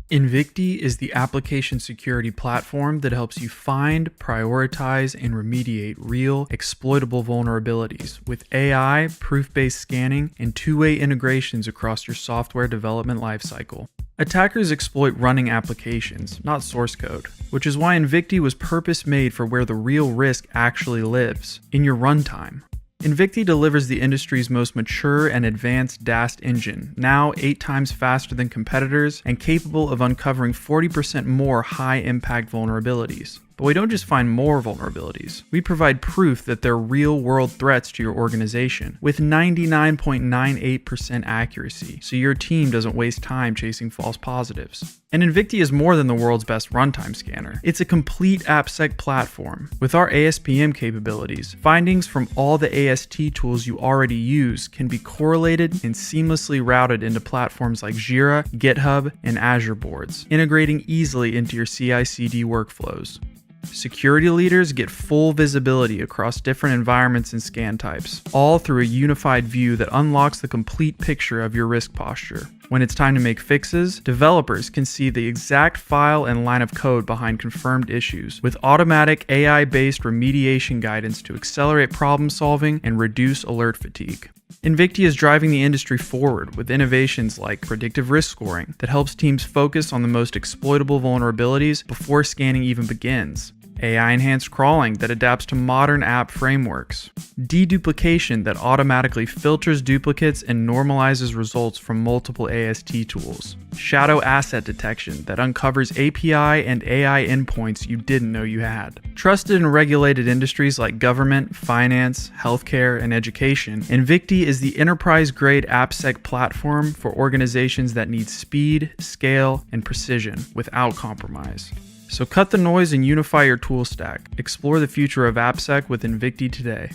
Invicti is the application security platform that helps you find, prioritize, and remediate real, exploitable vulnerabilities with AI, proof-based scanning, and two-way integrations across your software development lifecycle. Attackers exploit running applications, not source code, which is why Invicti was purpose-made for where the real risk actually lives, in your runtime. Invicti delivers the industry's most mature and advanced DAST engine, now 8 times faster than competitors and capable of uncovering 40% more high-impact vulnerabilities. But we don't just find more vulnerabilities. We provide proof that they're real-world threats to your organization with 99.98% accuracy, so your team doesn't waste time chasing false positives. And Invicti is more than the world's best runtime scanner. It's a complete AppSec platform. With our ASPM capabilities, findings from all the AST tools you already use can be correlated and seamlessly routed into platforms like Jira, GitHub, and Azure boards, integrating easily into your CI/CD workflows. Security leaders get full visibility across different environments and scan types, all through a unified view that unlocks the complete picture of your risk posture. When it's time to make fixes, developers can see the exact file and line of code behind confirmed issues, with automatic AI-based remediation guidance to accelerate problem solving and reduce alert fatigue. Invicti is driving the industry forward with innovations like predictive risk scoring that helps teams focus on the most exploitable vulnerabilities before scanning even begins. AI-enhanced crawling that adapts to modern app frameworks. Deduplication that automatically filters duplicates and normalizes results from multiple AST tools. Shadow asset detection that uncovers API and AI endpoints you didn't know you had. Trusted and regulated industries like government, finance, healthcare, and education, Invicti is the enterprise-grade AppSec platform for organizations that need speed, scale, and precision without compromise. So cut the noise and unify your tool stack. Explore the future of AppSec with Invicti today.